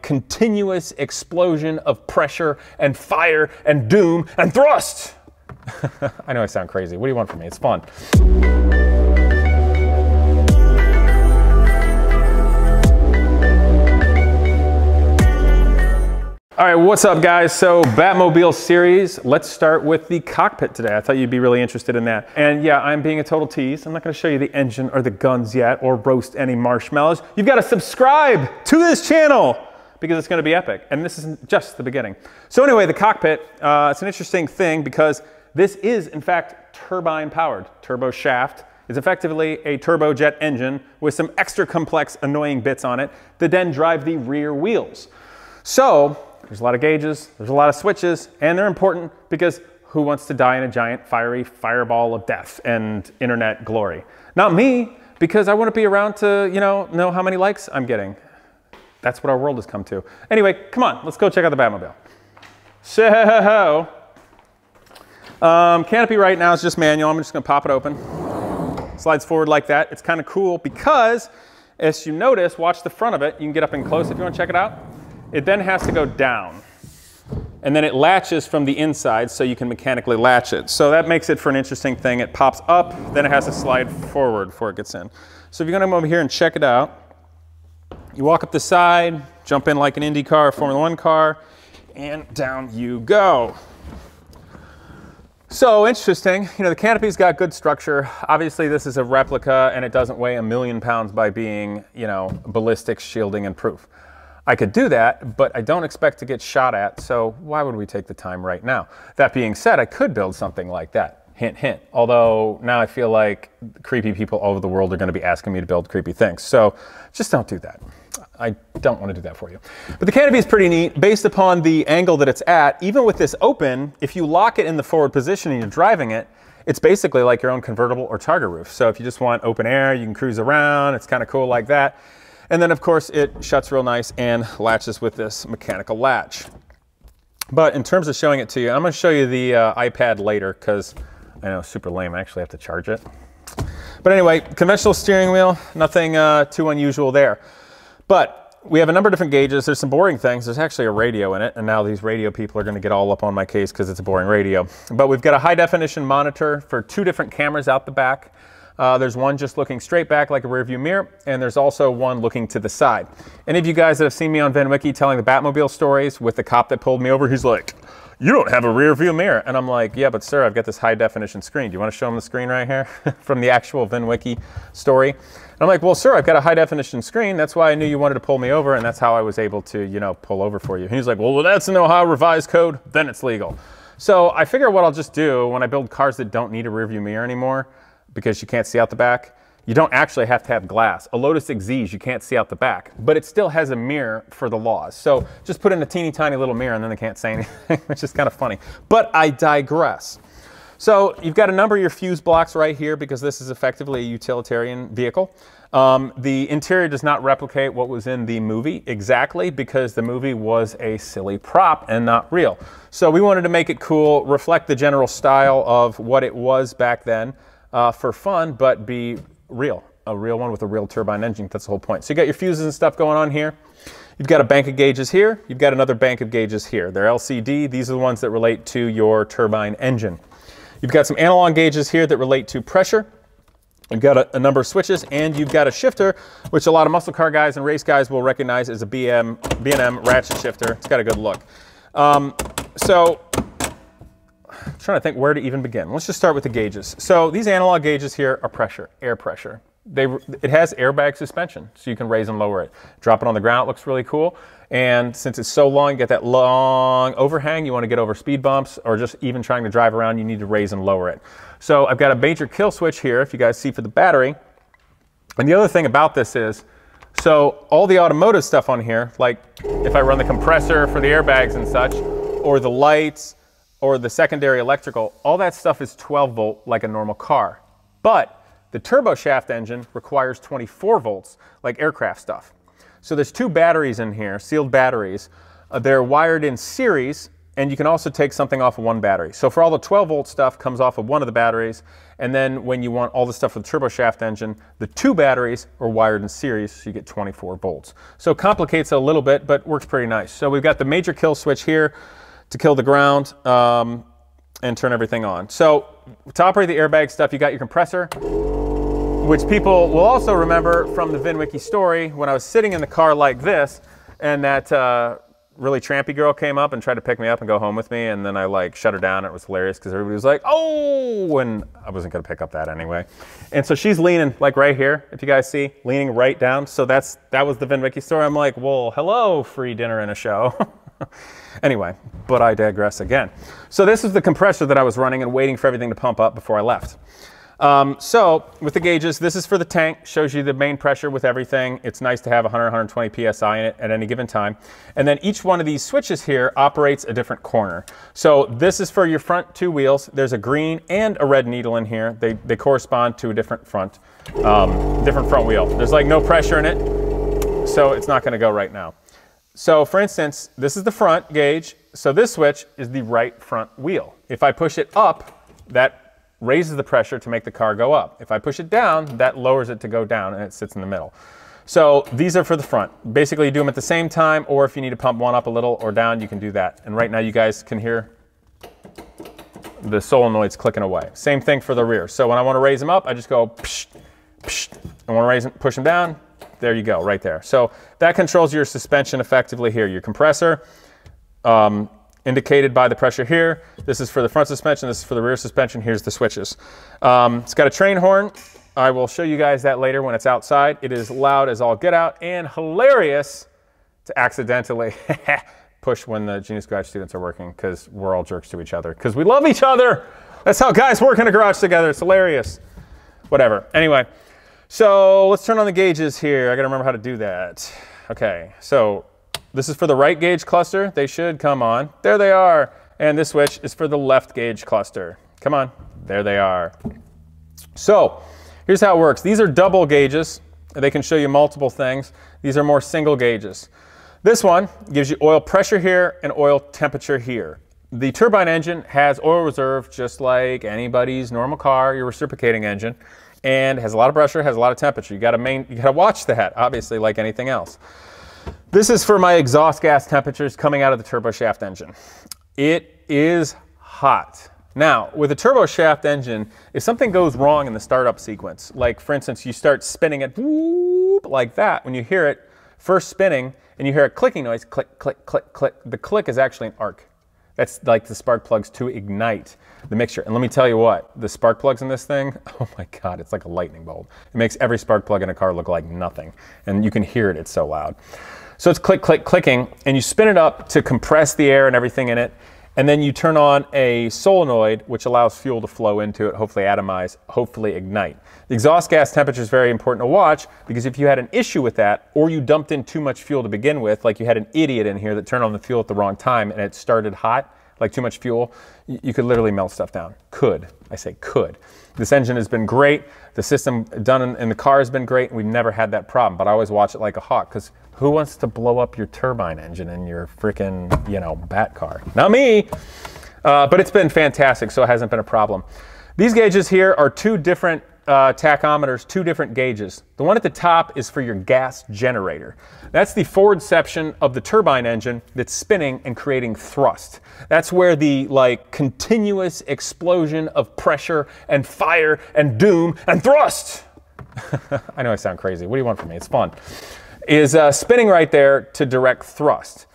continuous explosion of pressure and fire and doom and thrust. I know I sound crazy. What do you want from me? It's fun. All right, what's up guys? So Batmobile series, let's start with the cockpit today. I thought you'd be really interested in that. And yeah, I'm being a total tease. I'm not gonna show you the engine or the guns yet or roast any marshmallows. You've gotta subscribe to this channel because it's gonna be epic. And this isn't just the beginning. So anyway, the cockpit, it's an interesting thing because this is in fact turbine powered. Turbo shaft is effectively a turbojet engine with some extra complex annoying bits on it that then drive the rear wheels. So, there's a lot of gauges, there's a lot of switches, and they're important because who wants to die in a giant fiery fireball of death and internet glory? Not me, because I want to be around to, know how many likes I'm getting. That's what our world has come to. Anyway, come on, let's go check out the Batmobile. So, canopy right now is just manual. I'm just gonna pop it open. Slides forward like that. It's kind of cool because, as you notice, watch the front of it. You can get up and close if you want to check it out. It then has to go down, and then it latches from the inside so you can mechanically latch it. So that makes it for an interesting thing. It pops up, then it has to slide forward before it gets in. So if you're gonna come over here and check it out, you walk up the side, jump in like an Indy car, Formula 1 car, and down you go. So interesting, the canopy's got good structure. Obviously this is a replica and it doesn't weigh 1,000,000 pounds by being, ballistics, shielding, and proof. I could do that, but I don't expect to get shot at, so why would we take the time right now? That being said, I could build something like that. Hint, hint. Although now I feel like creepy people all over the world are going to be asking me to build creepy things. So just don't do that. I don't want to do that for you. But the canopy is pretty neat. Based upon the angle that it's at, even with this open, if you lock it in the forward position and you're driving it, it's basically like your own convertible or targa roof. So if you just want open air, you can cruise around. It's kind of cool like that. And then of course it shuts real nice and latches with this mechanical latch. But in terms of showing it to you, I'm going to show you the iPad later because I know, super lame. I actually have to charge it. But anyway, conventional steering wheel, nothing too unusual there. But we have a number of different gauges. There's some boring things. There's actually a radio in it, and now these radio people are going to get all up on my case because it's a boring radio. But we've got a high definition monitor for 2 different cameras out the back. There's one just looking straight back like a rear view mirror, and there's also one looking to the side. Any of you guys that have seen me on VinWiki telling the Batmobile stories with the cop that pulled me over, he's like, "You don't have a rear view mirror." And I'm like, "Yeah, but sir, I've got this high definition screen. Do you want to show him the screen right here?" From the actual VinWiki story. And I'm like, "Well, sir, I've got a high definition screen. That's why I knew you wanted to pull me over, and that's how I was able to, pull over for you." And he's like, "Well, that's an Ohio revised code, then it's legal." So I figure what I'll just do when I build cars that don't need a rear view mirror anymore, because you can't see out the back, you don't actually have to have glass. A Lotus Exige, you can't see out the back, but it still has a mirror for the laws. So just put in a teeny tiny little mirror and then they can't say anything, which is kind of funny. But I digress. So you've got a number of your fuse blocks right here because this is effectively a utilitarian vehicle. The interior does not replicate what was in the movie exactly because the movie was a silly prop and not real. So we wanted to make it cool, reflect the general style of what it was back then. For fun, but be real. A real one with a real turbine engine. That's the whole point. So you got your fuses and stuff going on here. You've got a bank of gauges here. You've got another bank of gauges here. They're LCD. These are the ones that relate to your turbine engine. You've got some analog gauges here that relate to pressure. You've got a number of switches, and you've got a shifter, which a lot of muscle car guys and race guys will recognize as a B&M ratchet shifter. It's got a good look. I'm trying to think where to even begin. Let's just start with the gauges. So these analog gauges here are pressure, air pressure. It has airbag suspension, so you can raise and lower it. Drop it on the ground, it looks really cool. And since it's so long, you get that long overhang, you want to get over speed bumps or just even trying to drive around, you need to raise and lower it. So I've got a major kill switch here, if you guys see, for the battery. And the other thing about this is, so all the automotive stuff on here, like if I run the compressor for the airbags and such, or the lights, or the secondary electrical, all that stuff is 12 volt like a normal car. But the turbo shaft engine requires 24 volts like aircraft stuff. So there's 2 batteries in here, sealed batteries. They're wired in series, and you can also take something off of one battery. So for all the 12-volt stuff comes off of one of the batteries, and then when you want all the stuff for the turbo shaft engine, the 2 batteries are wired in series, so you get 24 volts. So it complicates it a little bit, but works pretty nice. So we've got the major kill switch here to kill the ground and turn everything on. So to operate the airbag stuff, you got your compressor, which people will also remember from the VinWiki story when I was sitting in the car like this, and that really trampy girl came up and tried to pick me up and go home with me, and then I like shut her down. It was hilarious because everybody was like, oh, and I wasn't gonna pick up that anyway. And so she's leaning like right here, if you guys see, leaning right down. So that was the VinWiki story. I'm like, well, hello, free dinner and a show. Anyway, but I digress again. So this is the compressor that I was running and waiting for everything to pump up before I left. So with the gauges, this is for the tank, shows you the main pressure with everything. It's nice to have 100, 120 PSI in it at any given time. And then each one of these switches here operates a different corner. So this is for your front 2 wheels. There's a green and a red needle in here. They correspond to a different front wheel. There's like no pressure in it, so it's not gonna go right now. So for instance, this is the front gauge. So this switch is the right front wheel. If I push it up, that raises the pressure to make the car go up. If I push it down, that lowers it to go down, and it sits in the middle. So these are for the front. Basically, you do them at the same time, or if you need to pump one up a little or down, you can do that. And right now you guys can hear the solenoids clicking away. Same thing for the rear. So when I want to raise them up, I just go psh, psh. I want to raise them, push them down. There you go, right there. So that controls your suspension effectively here. Your compressor, indicated by the pressure here. This is for the front suspension, this is for the rear suspension. Here's the switches. It's got a train horn. I will show you guys that later when it's outside. It is loud as all get out and hilarious to accidentally push when the Genius Garage students are working, because we're all jerks to each other, because we love each other. That's how guys work in a garage together. It's hilarious. Whatever. Anyway, so let's turn on the gauges here. I gotta remember how to do that. Okay, so this is for the right gauge cluster. They should come on. There they are. And this switch is for the left gauge cluster. Come on. There they are. So here's how it works. These are double gauges. They can show you multiple things. These are more single gauges. This one gives you oil pressure here and oil temperature here. The turbine engine has oil reserve just like anybody's normal car, your reciprocating engine, and has a lot of pressure, has a lot of temperature. You gotta watch that, obviously, like anything else. This is for my exhaust gas temperatures coming out of the turbo shaft engine. It is hot. Now, with a turbo shaft engine, if something goes wrong in the startup sequence, like for instance, you start spinning it whoop, like that, when you hear it first spinning and you hear a clicking noise, click, click, click, click, the click is actually an arc. That's like the spark plugs to ignite the mixture. And let me tell you what, the spark plugs in this thing, oh my God, it's like a lightning bolt. It makes every spark plug in a car look like nothing. And you can hear it, it's so loud. So it's click, click, clicking, and you spin it up to compress the air and everything in it. And then you turn on a solenoid, which allows fuel to flow into it, hopefully atomize, hopefully ignite. The exhaust gas temperature is very important to watch, because if you had an issue with that, or you dumped in too much fuel to begin with, like you had an idiot in here that turned on the fuel at the wrong time and it started hot, like too much fuel, you could literally melt stuff down. Could, I say could. This engine has been great. The system done in the car has been great, and we've never had that problem, but I always watch it like a hawk, because who wants to blow up your turbine engine in your freaking, bat car? Not me, but it's been fantastic, so it hasn't been a problem. These gauges here are two different tachometers, two different gauges. The one at the top is for your gas generator. That's the forward section of the turbine engine that's spinning and creating thrust. That's where the continuous explosion of pressure and fire and doom and thrust, I know I sound crazy, what do you want from me? It's fun. Is spinning right there to direct thrust.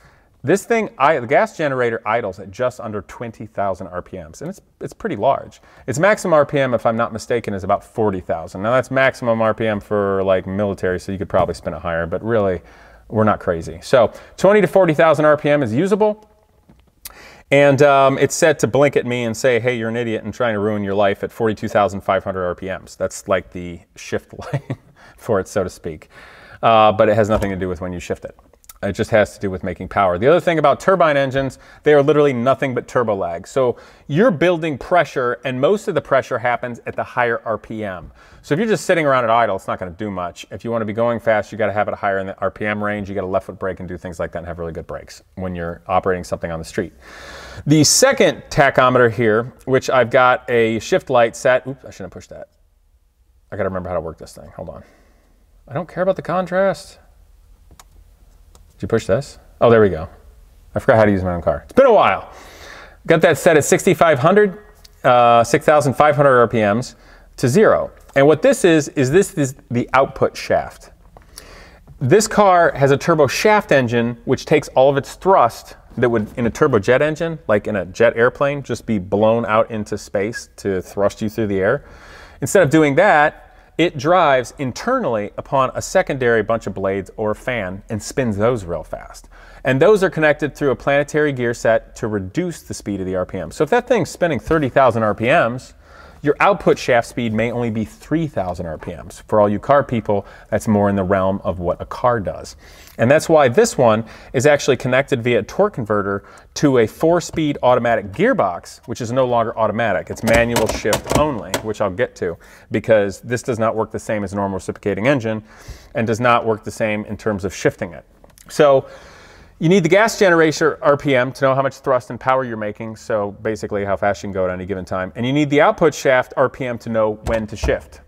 This thing, the gas generator idles at just under 20,000 RPMs, and it's pretty large. Its maximum RPM, if I'm not mistaken, is about 40,000. Now that's maximum RPM for military, so you could probably spin it higher, but really, we're not crazy. So 20 to 40,000 RPM is usable, and it's set to blink at me and say, hey, you're an idiot and trying to ruin your life at 42,500 RPMs. That's like the shift line for it, so to speak. But it has nothing to do with when you shift it. It just has to do with making power. The other thing about turbine engines, they are literally nothing but turbo lag. So you're building pressure, and most of the pressure happens at the higher RPM. So if you're just sitting around at idle, it's not going to do much. If you want to be going fast, you got to have it higher in the RPM range. You got to left foot brake and do things like that and have really good brakes when you're operating something on the street. The second tachometer here, which I've got a shift light set. Oops, I shouldn't have pushed that. I got to remember how to work this thing. Hold on. I don't care about the contrast. Did you push this? Oh, there we go. I forgot how to use my own car. It's been a while. Got that set at 6,500 RPMs to 0. And what this is the output shaft. This car has a turbo shaft engine, which takes all of its thrust that would, in a turbojet engine, like in a jet airplane, just be blown out into space to thrust you through the air. Instead of doing that, it drives internally upon a secondary bunch of blades or a fan and spins those real fast. And those are connected through a planetary gear set to reduce the speed of the RPM. So if that thing's spinning 30,000 RPMs, your output shaft speed may only be 3,000 RPMs. For all you car people, that's more in the realm of what a car does. And that's why this one is actually connected via a torque converter to a 4-speed automatic gearbox, which is no longer automatic. It's manual shift only, which I'll get to, because this does not work the same as a normal reciprocating engine and does not work the same in terms of shifting it. So you need the gas generator RPM to know how much thrust and power you're making, so basically how fast you can go at any given time. And you need the output shaft RPM to know when to shift.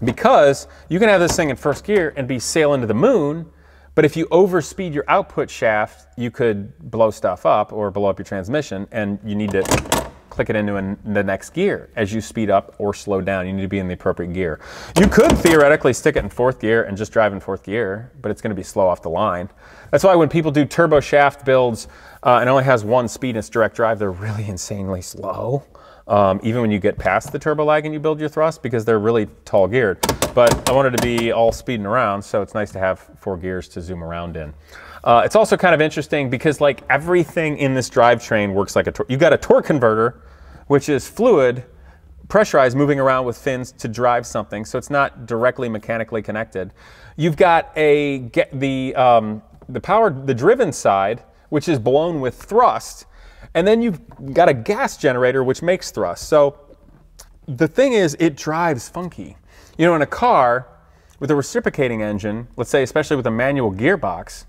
Because you can have this thing in first gear and be sailing to the moon, but if you overspeed your output shaft, you could blow stuff up or blow up your transmission, and you need to click it into the next gear as you speed up or slow down. You need to be in the appropriate gear. You could theoretically stick it in 4th gear and just drive in 4th gear, but it's going to be slow off the line. That's why when people do turbo shaft builds and only has 1 speed and it's direct drive, they're really insanely slow. Even when you get past the turbo lag and you build your thrust, because they're really tall geared. But I wanted to be all speeding around, so it's nice to have 4 gears to zoom around in. It's also kind of interesting because like everything in this drivetrain works like a torque. You've got a torque converter, which is fluid, pressurized, moving around with fins to drive something, so it's not directly mechanically connected. You've got the driven side, which is blown with thrust, and then you've got a gas generator which makes thrust. So the thing is, it drives funky. You know, in a car with a reciprocating engine, let's say especially with a manual gearbox,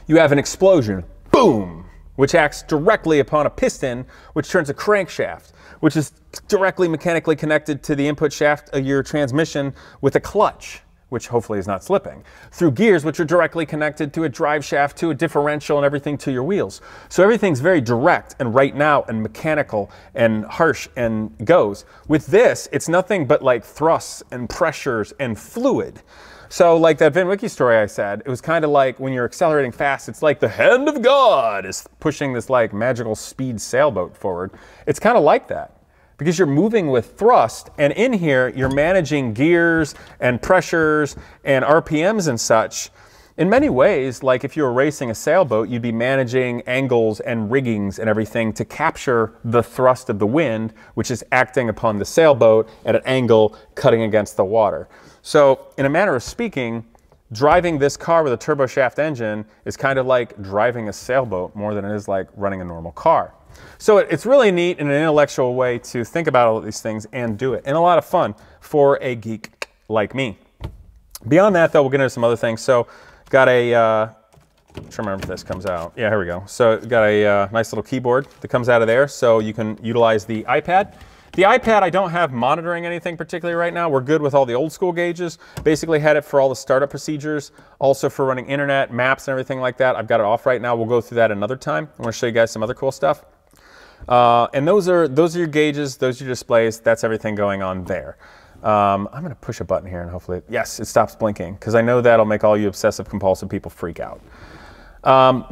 you have an explosion, boom, which acts directly upon a piston, which turns a crankshaft, which is directly mechanically connected to the input shaft of your transmission with a clutch, which hopefully is not slipping, through gears which are directly connected to a drive shaft, to a differential, and everything to your wheels. So everything's very direct and right now and mechanical and harsh and goes. With this, it's nothing but like thrusts and pressures and fluid. So like that Vin Wiki story I said, it was kind of like when you're accelerating fast, it's like the hand of God is pushing this like magical speed sailboat forward. It's kind of like that, because you're moving with thrust, and in here you're managing gears and pressures and RPMs and such. In many ways, like if you were racing a sailboat, you'd be managing angles and riggings and everything to capture the thrust of the wind, which is acting upon the sailboat at an angle cutting against the water. So in a manner of speaking, driving this car with a turbo shaft engine is kind of like driving a sailboat more than it is like running a normal car. So it's really neat in an intellectual way to think about all of these things and do it, and a lot of fun for a geek like me. Beyond that, though, we'll get into some other things. So got a, I'm trying to remember if this comes out. Yeah, here we go. So got a nice little keyboard that comes out of there, so you can utilize the iPad. The iPad, I don't have monitoring anything particularly right now. We're good with all the old school gauges. Basically had it for all the startup procedures, also for running internet, maps, and everything like that. I've got it off right now. We'll go through that another time. I want to show you guys some other cool stuff. And those are your gauges, those are your displays. That's everything going on there. I'm going to push a button here and hopefully, yes, it stops blinking, because I know that'll make all you obsessive compulsive people freak out.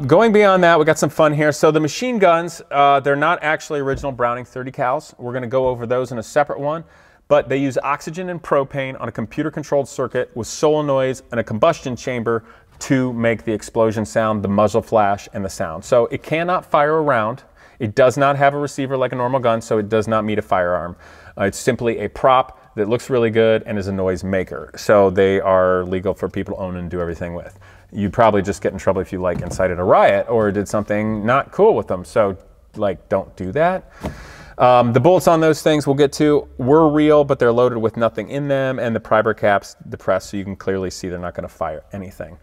Going beyond that, we got some fun here. So the machine guns, they're not actually original Browning 30 cals. We're going to go over those in a separate one, but they use oxygen and propane on a computer-controlled circuit with solenoids and a combustion chamber to make the explosion sound, the muzzle flash, and the sound. So it cannot fire a round. It does not have a receiver like a normal gun, so it does not meet a firearm. It's simply a prop that looks really good and is a noise maker. So they are legal for people to own and do everything with. you'd probably just get in trouble if you like incited a riot or did something not cool with them. So like, don't do that. The bullets on those things we'll get to were real, but they're loaded with nothing in them, and the primer cap's depressed, so you can clearly see they're not going to fire anything.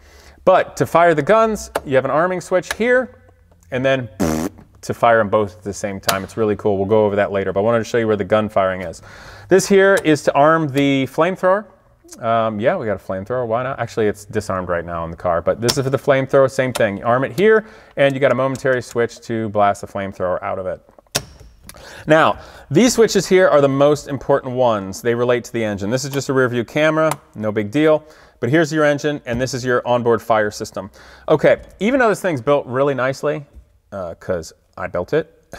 But to fire the guns, you have an arming switch here, and then to fire them both at the same time. It's really cool. We'll go over that later, but I wanted to show you where the gun firing is. This here is to arm the flamethrower. Yeah, we got a flamethrower. Why not? Actually, it's disarmed right now in the car, but this is for the flamethrower. Same thing. You arm it here, and you got a momentary switch to blast the flamethrower out of it. Now, these switches here are the most important ones. They relate to the engine. This is just a rear view camera, no big deal. But here's your engine, and this is your onboard fire system. Okay, even though this thing's built really nicely, because I built it.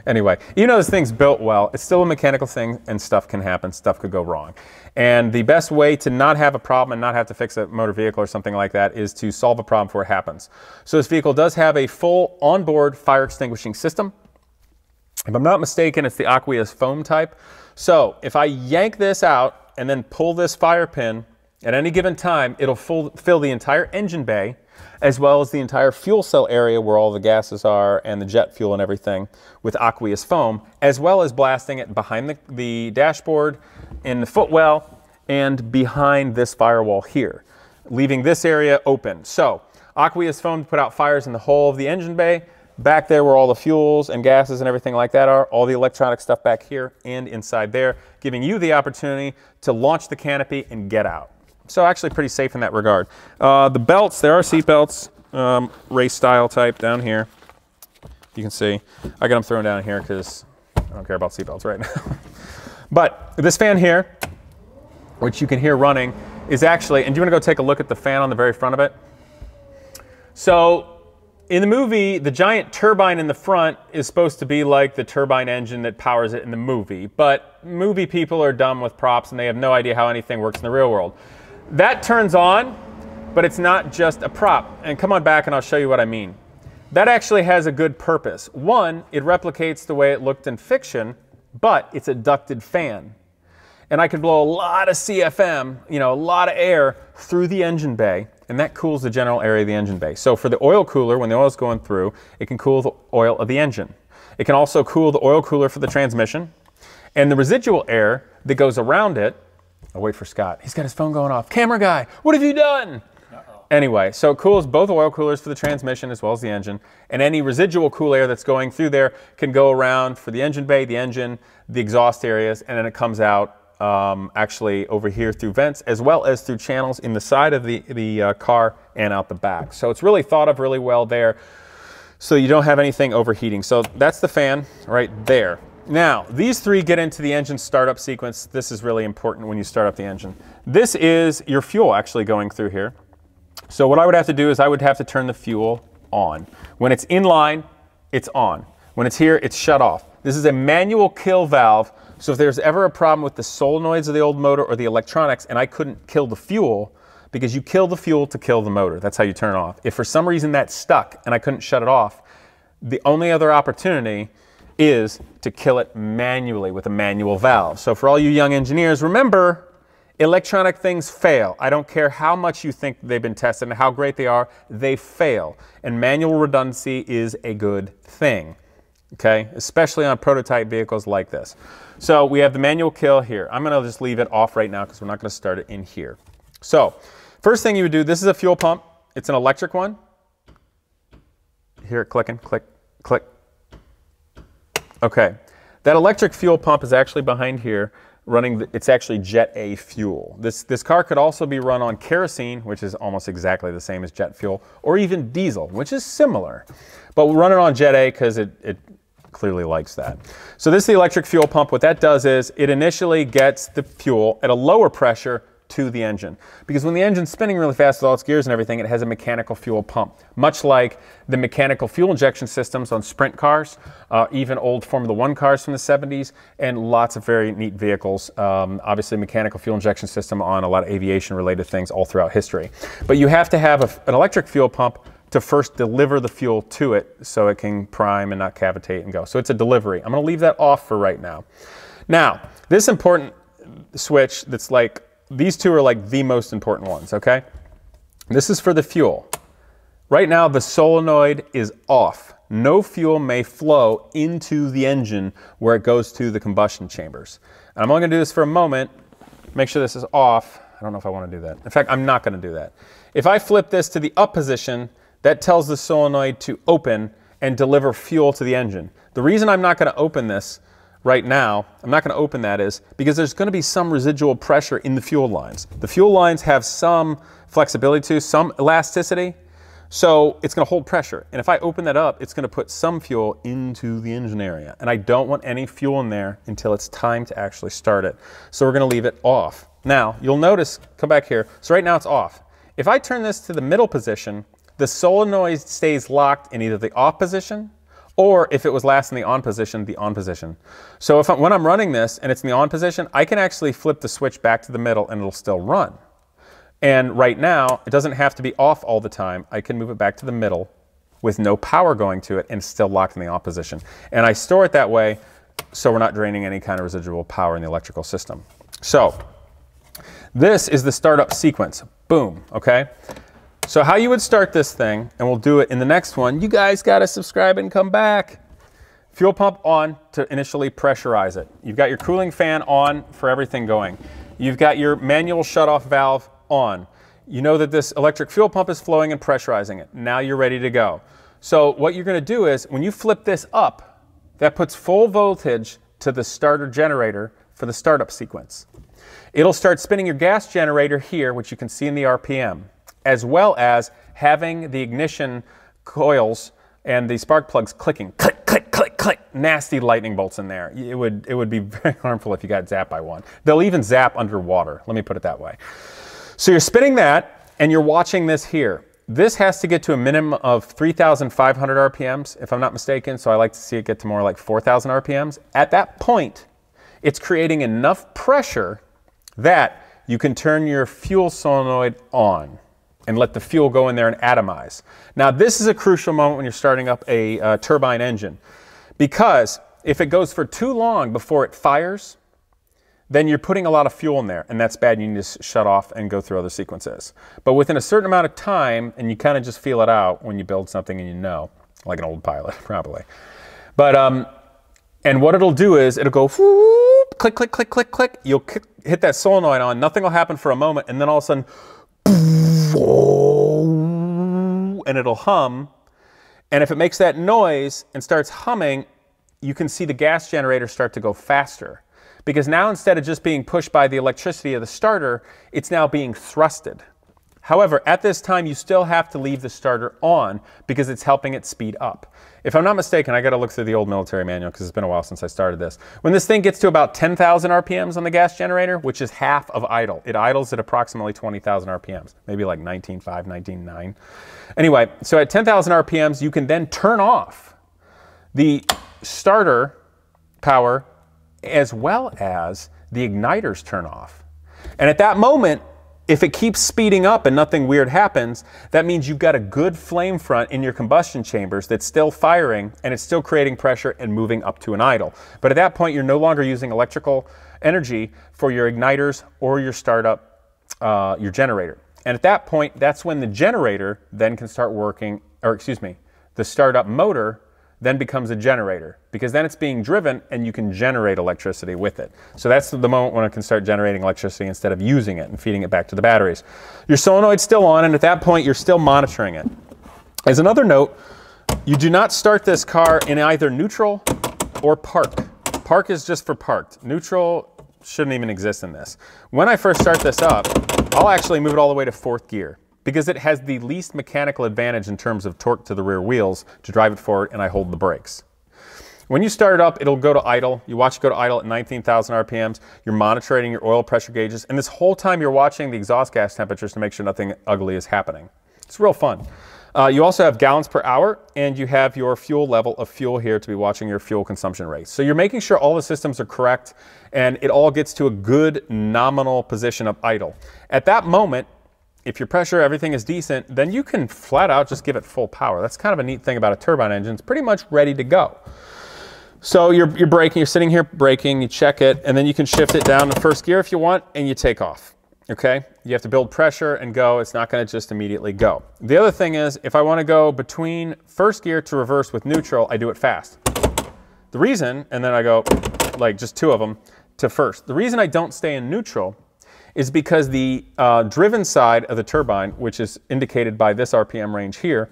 Anyway, even though this thing's built well, it's still a mechanical thing, and stuff can happen, stuff could go wrong. And the best way to not have a problem and not have to fix a motor vehicle or something like that is to solve a problem before it happens. So this vehicle does have a full onboard fire extinguishing system. If I'm not mistaken, it's the aqueous foam type. So if I yank this out and then pull this fire pin, at any given time, it'll fill the entire engine bay, as well as the entire fuel cell area where all the gases are and the jet fuel and everything with aqueous foam, as well as blasting it behind the dashboard, in the footwell, and behind this firewall here, leaving this area open. So aqueous foam to put out fires in the whole of the engine bay. Back there where all the fuels and gases and everything like that are, all the electronic stuff back here and inside there, giving you the opportunity to launch the canopy and get out. So actually pretty safe in that regard. The belts, there are seat belts, race style type down here. You can see, I got them thrown down here because I don't care about seat belts right now. But this fan here, which you can hear running, is actually, and do you want to go take a look at the fan on the very front of it? So, in the movie, the giant turbine in the front is supposed to be like the turbine engine that powers it in the movie, but movie people are dumb with props and they have no idea how anything works in the real world. That turns on, but it's not just a prop. And come on back and I'll show you what I mean. That actually has a good purpose. One, it replicates the way it looked in fiction, but it's a ducted fan. And I could blow a lot of CFM, you know, a lot of air through the engine bay, and that cools the general area of the engine bay. So for the oil cooler, when the oil is going through, it can cool the oil of the engine. It can also cool the oil cooler for the transmission, and the residual air that goes around it. I'll wait for Scott. He's got his phone going off. Camera guy, what have you done? Anyway, so it cools both oil coolers for the transmission as well as the engine, and any residual cool air that's going through there can go around for the engine bay, the engine, the exhaust areas, and then it comes out actually over here through vents as well as through channels in the side of the car and out the back. So it's really thought of really well there, so you don't have anything overheating. So that's the fan right there. Now, these three get into the engine startup sequence. This is really important when you start up the engine. This is your fuel actually going through here. So what I would have to do is I would have to turn the fuel on. When it's in line, it's on. When it's here, it's shut off. This is a manual kill valve. So if there's ever a problem with the solenoids of the old motor or the electronics and I couldn't kill the fuel, because you kill the fuel to kill the motor. That's how you turn it off. If for some reason that's stuck and I couldn't shut it off, the only other opportunity is to kill it manually with a manual valve. So for all you young engineers, remember, electronic things fail. I don't care how much you think they've been tested and how great they are, they fail. And manual redundancy is a good thing. Okay, especially on prototype vehicles like this. So we have the manual kill here. I'm going to just leave it off right now because we're not going to start it in here. So first thing you would do, this is a fuel pump. It's an electric one. Hear it clicking, click, click. Okay, that electric fuel pump is actually behind here running, it's actually Jet A fuel. This car could also be run on kerosene, which is almost exactly the same as jet fuel, or even diesel, which is similar. But we'll run it on Jet A because it clearly likes that. So this is the electric fuel pump. What that does is it initially gets the fuel at a lower pressure to the engine. Because when the engine's spinning really fast with all its gears and everything, it has a mechanical fuel pump. Much like the mechanical fuel injection systems on sprint cars, even old Formula One cars from the 70s, and lots of very neat vehicles. Obviously mechanical fuel injection system on a lot of aviation related things all throughout history. But you have to have an electric fuel pump to first deliver the fuel to it so it can prime and not cavitate and go. So it's a delivery. I'm going to leave that off for right now. Now, this important switch that's like, these two are like the most important ones, okay? This is for the fuel. Right now, the solenoid is off. No fuel may flow into the engine where it goes to the combustion chambers. And I'm only going to do this for a moment. Make sure this is off. I don't know if I want to do that. In fact, I'm not going to do that. If I flip this to the up position, that tells the solenoid to open and deliver fuel to the engine. The reason I'm not going to open this right now, I'm not going to open that, is because there's going to be some residual pressure in the fuel lines. The fuel lines have some flexibility to, some elasticity, so it's going to hold pressure. And if I open that up, it's going to put some fuel into the engine area. And I don't want any fuel in there until it's time to actually start it. So we're going to leave it off. Now, you'll notice, come back here, so right now it's off. If I turn this to the middle position, the solenoid stays locked in either the off position, or if it was last in the on position, the on position. So when I'm running this and it's in the on position, I can actually flip the switch back to the middle and it'll still run. And right now, it doesn't have to be off all the time. I can move it back to the middle with no power going to it and it's still locked in the on position. And I store it that way so we're not draining any kind of residual power in the electrical system. So this is the startup sequence. Boom, okay? So how you would start this thing, and we'll do it in the next one, you guys gotta subscribe and come back. Fuel pump on to initially pressurize it. You've got your cooling fan on for everything going. You've got your manual shutoff valve on. You know that this electric fuel pump is flowing and pressurizing it. Now you're ready to go. So what you're gonna do is, when you flip this up, that puts full voltage to the starter generator for the startup sequence. It'll start spinning your gas generator here, which you can see in the RPM, as well as having the ignition coils and the spark plugs clicking, click, click, click, click, nasty lightning bolts in there. It would be very harmful if you got zapped by one. They'll even zap underwater, let me put it that way. So you're spinning that, and you're watching this here. This has to get to a minimum of 3,500 RPMs, if I'm not mistaken, so I like to see it get to more like 4,000 RPMs. At that point, it's creating enough pressure that you can turn your fuel solenoid on and let the fuel go in there and atomize. Now this is a crucial moment when you're starting up a turbine engine, because if it goes for too long before it fires, then you're putting a lot of fuel in there, and that's bad. You need to shut off and go through other sequences. But within a certain amount of time, and you kind of just feel it out when you build something and you know, like an old pilot probably. But and what it'll do is it'll go whoop, click, click, click, click, click. You'll hit that solenoid on, nothing will happen for a moment, and then all of a sudden, and it'll hum. And if it makes that noise and starts humming, you can see the gas generator start to go faster. Because now, instead of just being pushed by the electricity of the starter, it's now being thrusted. However, at this time, you still have to leave the starter on because it's helping it speed up. If I'm not mistaken, I got to look through the old military manual because it's been a while since I started this. When this thing gets to about 10,000 RPMs on the gas generator, which is half of idle, it idles at approximately 20,000 RPMs, maybe like 19.5, 19.9. Anyway, so at 10,000 RPMs, you can then turn off the starter power as well as the igniters turn off. And at that moment, if it keeps speeding up and nothing weird happens, that means you've got a good flame front in your combustion chambers that's still firing and it's still creating pressure and moving up to an idle. But at that point, you're no longer using electrical energy for your igniters or your startup, your generator. And at that point, that's when the generator then can start working, or excuse me, the startup motor then becomes a generator, because then it's being driven and you can generate electricity with it. So that's the moment when it can start generating electricity instead of using it and feeding it back to the batteries. Your solenoid's still on, and at that point you're still monitoring it. As another note, you do not start this car in either neutral or park. Park is just for parked. Neutral shouldn't even exist in this. When I first start this up, I'll actually move it all the way to 4th gear, because it has the least mechanical advantage in terms of torque to the rear wheels to drive it forward, and I hold the brakes. When you start it up, it'll go to idle. You watch it go to idle at 19,000 RPMs. You're monitoring your oil pressure gauges, and this whole time you're watching the exhaust gas temperatures to make sure nothing ugly is happening. It's real fun. You also have gallons per hour, and you have your fuel level of fuel here to be watching your fuel consumption rates. So you're making sure all the systems are correct, and it all gets to a good nominal position of idle. At that moment, if your pressure, everything is decent, then you can flat out just give it full power. That's kind of a neat thing about a turbine engine. It's pretty much ready to go. So you're braking, you're sitting here braking, you check it, and then you can shift it down to 1st gear if you want, and you take off. Okay, you have to build pressure and go. It's not going to just immediately go. The other thing is, if I want to go between first gear to reverse with neutral, I do it fast. The reason, and then I go like just 2 of them to first. The reason I don't stay in neutral is because the driven side of the turbine, which is indicated by this RPM range here,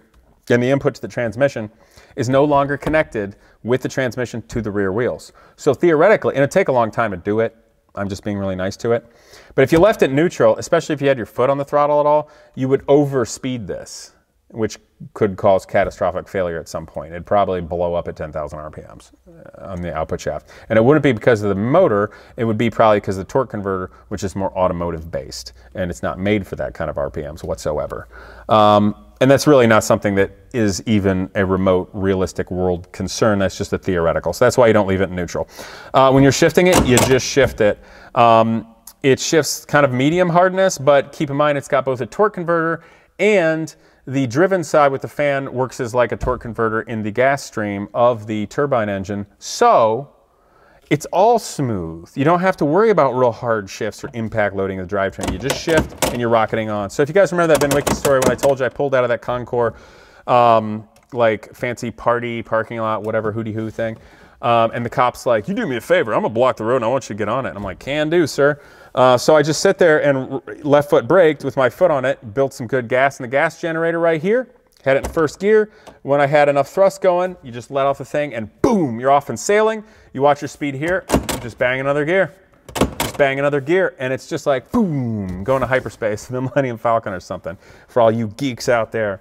and the input to the transmission is no longer connected with the transmission to the rear wheels. So theoretically, and it'd take a long time to do it, I'm just being really nice to it. But if you left it neutral, especially if you had your foot on the throttle at all, you would overspeed this, which could cause catastrophic failure at some point. It'd probably blow up at 10,000 RPMs on the output shaft. And it wouldn't be because of the motor, it would be probably because of the torque converter, which is more automotive based, and it's not made for that kind of RPMs whatsoever. And that's really not something that is even a remote realistic world concern. That's just a theoretical. So that's why you don't leave it in neutral. When you're shifting it, you just shift it. It shifts kind of medium hardness, but keep in mind it's got both a torque converter, and the driven side with the fan works as like a torque converter in the gas stream of the turbine engine. So it's all smooth. You don't have to worry about real hard shifts or impact loading of the drivetrain. You just shift and you're rocketing on. So if you guys remember that Ben Wiki story when I told you I pulled out of that Concours like fancy party parking lot, whatever, hooty-hoo thing, and the cop's like, you do me a favor, I'm gonna block the road and I want you to get on it. And I'm like, can do, sir. So I just sit there and left foot braked with my foot on it, built some good gas in the gas generator right here, had it in first gear. When I had enough thrust going, you just let off the thing and boom, you're off and sailing. You watch your speed here, just bang another gear. Just bang another gear, and it's just like boom, going to hyperspace, the Millennium Falcon or something, for all you geeks out there.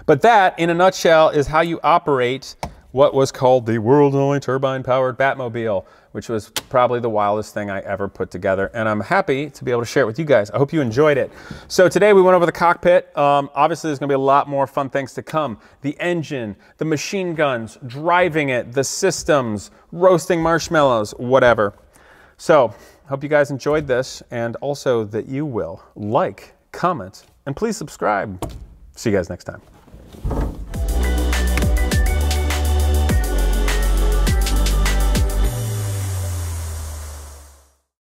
But that, in a nutshell, is how you operate what was called the world's only turbine-powered Batmobile, which was probably the wildest thing I ever put together. And I'm happy to be able to share it with you guys. I hope you enjoyed it. So today we went over the cockpit. Obviously, there's gonna be a lot more fun things to come. The engine, the machine guns, driving it, the systems, roasting marshmallows, whatever. So, hope you guys enjoyed this, and also that you will like, comment, and please subscribe. See you guys next time.